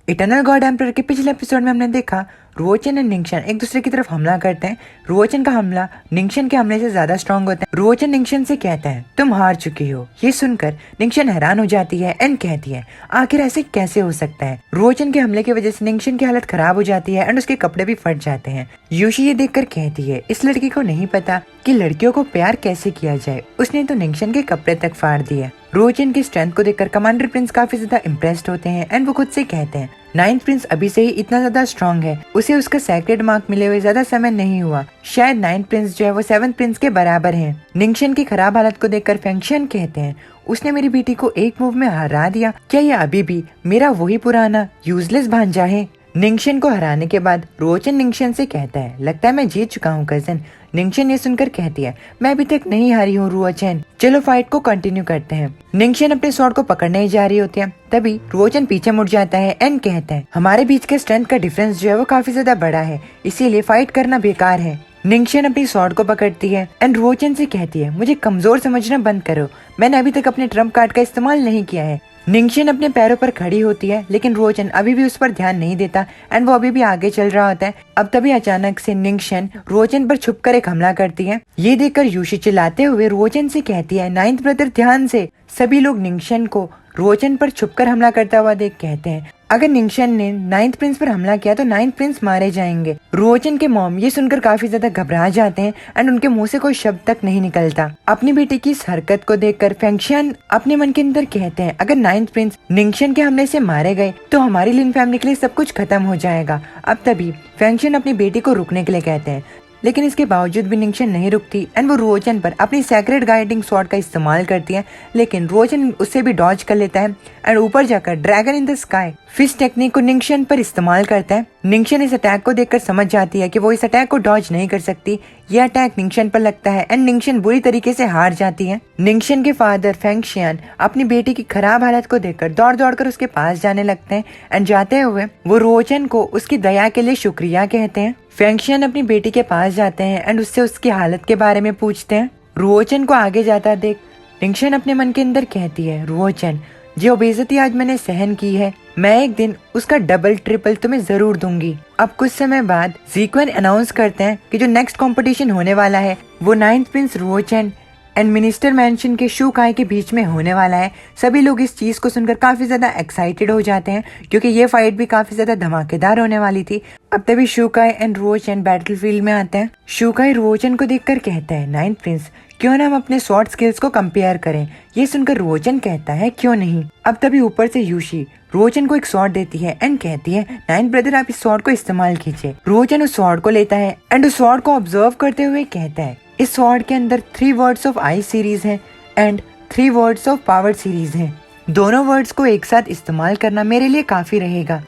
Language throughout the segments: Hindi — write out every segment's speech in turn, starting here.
इटर्नल गॉड एम्परर के पिछले एपिसोड में हमने देखा रुओचन और निंगशन एक दूसरे की तरफ हमला करते हैं। रुओचन का हमला निंगशन के हमले से ज्यादा स्ट्रॉन्ग होता है। रुओचन निंगशन से कहता है तुम हार चुकी हो। ये सुनकर निंगशन हैरान हो जाती है एंड कहती है आखिर ऐसे कैसे हो सकता है। रुओचन के हमले की वजह से निंगशन की हालत खराब हो जाती है एंड उसके कपड़े भी फट जाते हैं। यूशी ये देखकर कहती है इस लड़की को नहीं पता कि लड़कियों को प्यार कैसे किया जाए, उसने तो निंगशन के कपड़े तक फाड़ दिए। रुओचन की स्ट्रेंथ को देखकर कमांडर प्रिंस काफी ज्यादा इम्प्रेस्ड होते हैं एंड वो खुद से कहते हैं नाइन्थ प्रिंस अभी से ही इतना ज्यादा स्ट्रॉन्ग है, उसे उसका सेक्रेड मार्क मिले हुए ज्यादा समय नहीं हुआ, शायद नाइन्थ प्रिंस जो है वो सेवंथ प्रिंस के बराबर है। निंगशन की खराब हालत को देखकर फेंगशन कहते हैं उसने मेरी बेटी को एक मूव में हरा दिया, क्या ये अभी भी मेरा वही पुराना यूजलेस भांजा है। निंगशन को हराने के बाद रुओचन निंगशन से कहता है लगता है मैं जीत चुका हूँ कजन। निंगशन ये सुनकर कहती है मैं अभी तक नहीं हारी हूँ रुओचन, चलो फाइट को कंटिन्यू करते हैं। निंगशन अपने स्वॉर्ड को पकड़ने ही जा रही होती है, तभी रुओचन पीछे मुड़ जाता है एंड कहता है हमारे बीच के स्ट्रेंथ का डिफरेंस जो है वो काफी ज्यादा बड़ा है, इसीलिए फाइट करना बेकार है। निंगशन अपनी स्वॉर्ड को पकड़ती है एंड रुओचन से कहती है मुझे कमजोर समझना बंद करो, मैंने अभी तक अपने ट्रम्प कार्ड का इस्तेमाल नहीं किया है। निंगशन अपने पैरों पर खड़ी होती है लेकिन रुओचन अभी भी उस पर ध्यान नहीं देता एंड वो अभी भी आगे चल रहा होता है। अब तभी अचानक से निंगशन रुओचन पर छुपकर एक हमला करती है। ये देखकर यूशी चिल्लाते हुए रुओचन से कहती है नाइन्थ ब्रदर ध्यान से। सभी लोग निंगशन को रुओचन पर छुपकर हमला करता हुआ देख कहते हैं अगर निंगशन ने नाइन्थ प्रिंस पर हमला किया तो नाइन्थ प्रिंस मारे जाएंगे। रुओचन के मॉम ये सुनकर काफी ज्यादा घबरा जाते हैं एंड उनके मुंह से कोई शब्द तक नहीं निकलता। अपनी बेटी की इस हरकत को देखकर फेंगशन अपने मन के अंदर कहते हैं अगर नाइन्थ प्रिंस निंगशन के हमले से मारे गए तो हमारी लिन फैमिली के लिए सब कुछ खत्म हो जाएगा। अब तभी फेंगशन अपनी बेटी को रुकने के लिए कहते हैं लेकिन इसके बावजूद भी निंगशन नहीं रुकती एंड वो रुओचन पर अपनी सेक्रेड गाइडिंग स्वॉर्ड का इस्तेमाल करती है, लेकिन रुओचन उससे भी डॉज कर लेता है एंड ऊपर जाकर dragon in the sky fish technique को निंगशन पर इस्तेमाल करता है। निंगशन इस अटैक को देखकर समझ जाती है कि वो इस अटैक को डॉज नहीं कर सकती। यह अटैक निंगशन पर लगता है एंड निंगशन बुरी तरीके से हार जाती है। निंगशन के फादर फेंगशियन अपनी बेटी की खराब हालत को देखकर दौड़ दौड़ कर उसके पास जाने लगते हैं एंड जाते हुए वो रुओचन को उसकी दया के लिए शुक्रिया कहते हैं। फेंगशियन अपनी बेटी के पास जाते हैं एंड उससे उसकी हालत के बारे में पूछते हैं। रुओचन को आगे जाता देख निंगशन अपने मन के अंदर कहती है रुओचन जो बेइज्जती आज मैंने सहन की है मैं एक दिन उसका डबल ट्रिपल तुम्हें जरूर दूंगी। अब कुछ समय बाद ज़ीक्वेन अनाउंस करते हैं कि जो नेक्स्ट कंपटीशन होने वाला है वो ninth prince Ruochan and minister mansion के शू काई के बीच में होने वाला है। सभी लोग इस चीज को सुनकर काफी ज्यादा एक्साइटेड हो जाते हैं क्योंकि ये फाइट भी काफी ज्यादा धमाकेदार होने वाली थी। अब तभी शू काई एंड रुओचन बैटलफील्ड में आते हैं। शू काई रुओचन को देखकर कहता है नाइन्थ प्रिंस क्यों ना हम अपने स्वॉर्ड स्किल्स को कंपेयर करें। ये सुनकर रुओचन कहता है क्यों नहीं। अब तभी ऊपर से यूशी रुओचन को एक स्वॉर्ड देती है एंड कहती है नाइन्थ ब्रदर आप इस स्वॉर्ड को इस्तेमाल कीजिए। रुओचन उस स्वॉर्ड को लेता है एंड उस स्वॉर्ड को ऑब्जर्व करते हुए कहता है इस स्वॉर्ड के अंदर 3 वर्ड्स ऑफ आई सीरीज है and 3 words of power series है। दोनों वर्ड्स को एक साथ इस्तेमाल करना मेरे लिए काफी रहेगा।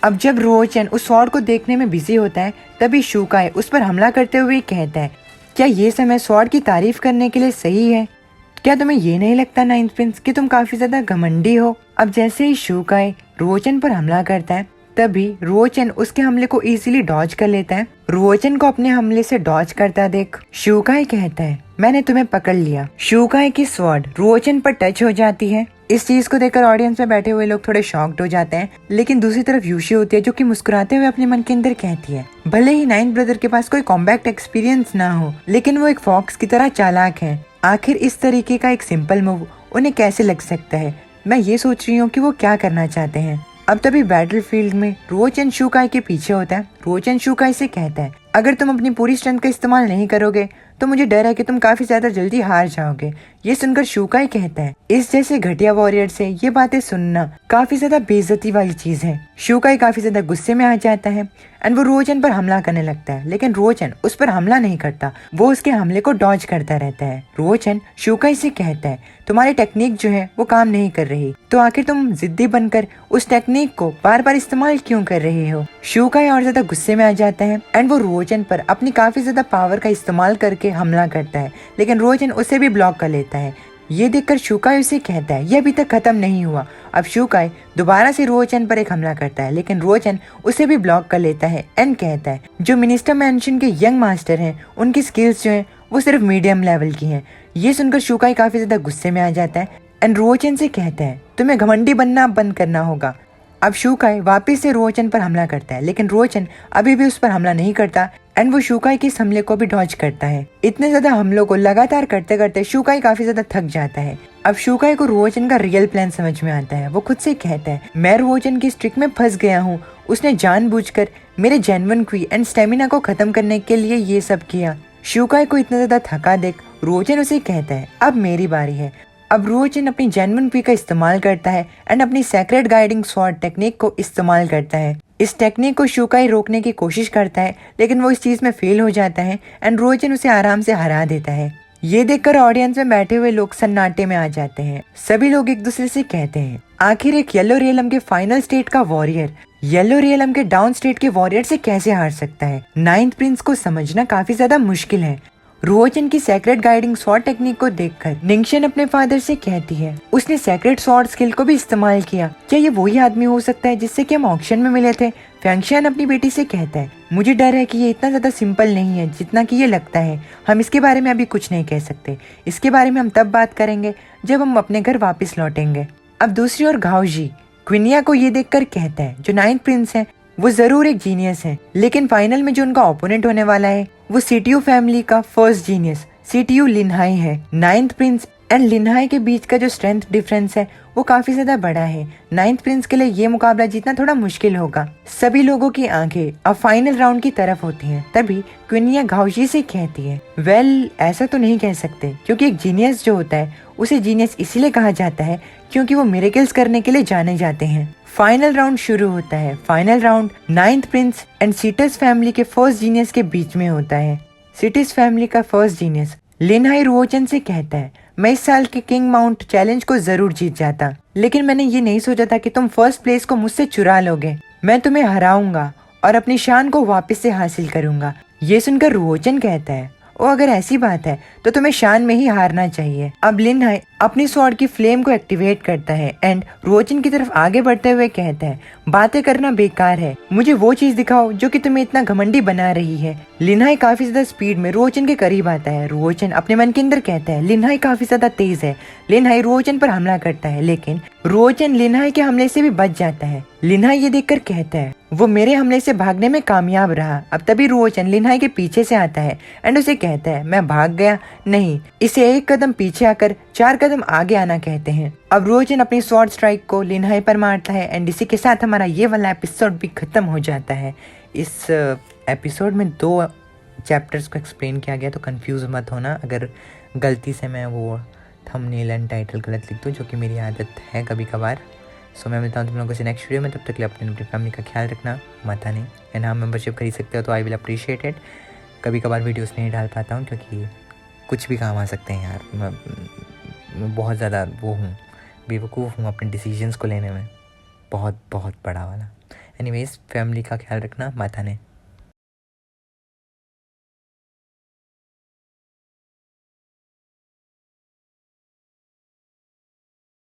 अब जब रुओचन उस स्वॉर्ड को देखने में बिजी होता है तभी शू काई उस पर हमला करते हुए कहता है क्या ये समय स्वॉर्ड की तारीफ करने के लिए सही है? क्या तुम्हें ये नहीं लगता नाइन्थ प्रिंस कि तुम काफी ज्यादा घमंडी हो? अब जैसे ही शू काई रुओचन पर हमला करता है तभी रुओचन उसके हमले को इजीली डॉज कर लेता है। रुओचन को अपने हमले से डॉज करता देख शू काई कहता है मैंने तुम्हें पकड़ लिया। शू काई की स्वॉर्ड रुओचन पर टच हो जाती है। इस चीज को देखकर ऑडियंस में बैठे हुए लोग थोड़े शॉक्ड हो जाते हैं, लेकिन दूसरी तरफ यूशी होती है जो कि मुस्कुराते हुए अपने मन के अंदर कहती है भले ही नाइन्थ ब्रदर के पास कोई कॉम्बैक्ट एक्सपीरियंस ना हो लेकिन वो एक फॉक्स की तरह चालाक है। आखिर इस तरीके का एक सिंपल मूव उन्हें कैसे लग सकता है? मैं ये सोच रही हूँ कि वो क्या करना चाहते हैं। अब तभी बैटलफील्ड में रुओचन शू काई के पीछे होता है। रुओचन शू काई से कहता है अगर तुम अपनी पूरी स्ट्रेंथ का इस्तेमाल नहीं करोगे तो मुझे डर है कि तुम काफी ज्यादा जल्दी हार जाओगे। ये सुनकर शू काई कहता है इस जैसे घटिया वॉरियर से ये बातें सुनना काफी ज्यादा बेइज्जती वाली चीज है। शू काई काफी ज्यादा गुस्से में आ जाता है एंड वो रुओचन पर हमला करने लगता है, लेकिन रुओचन उस पर हमला नहीं करता, वो उसके हमले को डॉज करता रहता है। रुओचन शू काई से कहता है तुम्हारी टेक्निक जो है वो काम नहीं कर रही, तो आखिर तुम जिद्दी बनकर उस टेक्निक को बार बार इस्तेमाल क्यों कर रहे हो? शू काई और ज्यादा गुस्से में आ जाता है एंड वो रुओचन पर अपनी काफी ज्यादा पावर का इस्तेमाल करके हमला करता है, लेकिन रुओचन उसे भी ब्लॉक कर लेता है। ये देखकर शू काई उसे कहता है ये अभी तक खत्म नहीं हुआ। अब शू काई दोबारा से रुओचन पर एक हमला करता है, लेकिन रुओचन उसे भी ब्लॉक कर लेता है एंड कहता है जो मिनिस्टर मैंशन के यंग मास्टर हैं उनकी स्किल्स जो हैं वो सिर्फ मीडियम लेवल की हैं। ये सुनकर शू काई काफी ज्यादा गुस्से में आ जाता है एंड रुओचन से कहता है तुम्हें घमंडी बनना बंद करना होगा। अब शुकाई वापस से रुओचन पर हमला करता है, लेकिन रुओचन अभी भी उस पर हमला नहीं करता एंड वो शुकाई के इस हमले को भी डॉज करता है। इतने ज्यादा हमलों को लगातार करते करते शुकाई काफी ज्यादा थक जाता है। अब शुकाई को रुओचन का रियल प्लान समझ में आता है। वो खुद से कहता है, मैं रुओचन की ट्रिक में फंस गया हूँ। उसने जानबूझकर मेरे जेन्युइन क्वी एंड स्टेमिना को खत्म करने के लिए ये सब किया। शुकाई को इतना ज्यादा थका देख रुओचन उसे कहता है, अब मेरी बारी है। अब रुओचन अपनी जेन्युइन क्वी का इस्तेमाल करता है एंड अपनी सेक्रेट गाइडिंग स्वॉर्ड टेक्निक को इस्तेमाल करता है। इस टेक्निक को शुकाई रोकने की कोशिश करता है, लेकिन वो इस चीज में फेल हो जाता है एंड रुओचन उसे आराम से हरा देता है। ये देखकर ऑडियंस में बैठे हुए लोग सन्नाटे में आ जाते हैं। सभी लोग एक दूसरे से कहते हैं, आखिर एक येलो रियलम के फाइनल स्टेट का वॉरियर येलो रियलम के डाउन स्टेट के वॉरियर से कैसे हार सकता है। नाइन्थ प्रिंस को समझना काफी ज्यादा मुश्किल है। रुओचन की सेक्रेट गाइडिंग स्वॉर्ड टेक्निक को देखकर निंगशन अपने फादर से कहती है, उसने सेक्रेट स्वॉर्ड स्किल को भी इस्तेमाल किया। क्या ये वही आदमी हो सकता है जिससे कि हम ऑक्शन में मिले थे। फैंगशियन अपनी बेटी से कहता है, मुझे डर है कि ये इतना ज्यादा सिंपल नहीं है जितना कि ये लगता है। हम इसके बारे में अभी कुछ नहीं कह सकते। इसके बारे में हम तब बात करेंगे जब हम अपने घर वापस लौटेंगे। अब दूसरी ओर घाओजी क्विनिया को ये देखकर कहता है, जो नाइन्थ प्रिंस है वो जरूर एक जीनियस है, लेकिन फाइनल में जो उनका ओपोनेंट होने वाला है वो सीटीयू फैमिली का फर्स्ट जीनियस सीटीयू लिनहाई है। नाइन्थ प्रिंस एंड लिनहाई के बीच का जो स्ट्रेंथ डिफरेंस है वो काफी ज्यादा बड़ा है। नाइन्थ प्रिंस के लिए ये मुकाबला जीतना थोड़ा मुश्किल होगा। सभी लोगों की आंखें अब फाइनल राउंड की तरफ होती हैं। तभी क्विनिया घाओजी से कहती है, वेल ऐसा तो नहीं कह सकते, क्योंकि एक जीनियस जो होता है उसे जीनियस इसीलिए कहा जाता है क्योंकि वो मिरेकल्स करने के लिए जाने जाते हैं। फाइनल राउंड शुरू होता है। Final round ninth Prince and seats family के फर्स्ट जीनियस के बीच में होता है। सीटस फैमिली का फर्स्ट जीनियस लिनहाई रुओचन से कहता है, मैं इस साल के किंग माउंट चैलेंज को जरूर जीत जाता, लेकिन मैंने ये नहीं सोचा था कि तुम फर्स्ट प्लेस को मुझसे चुरा लोगे। मैं तुम्हें हराऊंगा और अपनी शान को वापस से हासिल करूंगा। ये सुनकर रुओचन कहता है, ओ अगर ऐसी बात है तो तुम्हें शान में ही हारना चाहिए। अब लिनहाई अपनी स्वॉर्ड की फ्लेम को एक्टिवेट करता है एंड रुओचन की तरफ आगे बढ़ते हुए कहता है, बातें करना बेकार है, मुझे वो चीज दिखाओ जो कि तुम्हें इतना घमंडी बना रही है। लिनहाई काफी ज्यादा स्पीड में रुओचन के करीब आता है। रुओचन अपने मन के अंदर कहता है, लिनहाई काफी ज्यादा तेज है। लिनहाई रुओचन पर हमला करता है, लेकिन रुओचन लिनहाई के हमले से भी बच जाता है। लिनहाई ये देखकर कहता है, वो मेरे हमले से भागने में कामयाब रहा। अब तभी रुओचन लिनहाई के पीछे से आता है एंड उसे कहता है, मैं भाग गया नहीं, इसे एक कदम पीछे आकर 4 कदम आगे आना कहते हैं। अब रुओचन अपनी स्वॉर्ड स्ट्राइक को लिनहाई पर मारता है एंड इसी के साथ हमारा ये वाला एपिसोड भी खत्म हो जाता है। इस एपिसोड में 2 चैप्टर्स को एक्सप्लेन किया गया, तो कंफ्यूज मत होना अगर गलती से मैं वो थंबनेल एंड टाइटल गलत लिख दूँ, जो कि मेरी आदत है कभी कभार। सो मैं मिलता हूँ तुम लोगों से नेक्स्ट वीडियो में। तब तक के लिए अपनी फैमिली का ख्याल रखना, माता नहीं। एंड हाँ, मेंबरशिप खरीद सकते हो तो आई विल अप्रिशिएट इट। कभी कभार वीडियोस नहीं डाल पाता हूँ क्योंकि कुछ भी काम आ सकते हैं यार। मैं बहुत ज़्यादा वो हूँ, बेवकूफ़ हूँ अपने डिसीजंस को लेने में, बहुत बहुत बड़ा वाला। एनीवेज, फैमिली का ख्याल रखना, माता ने।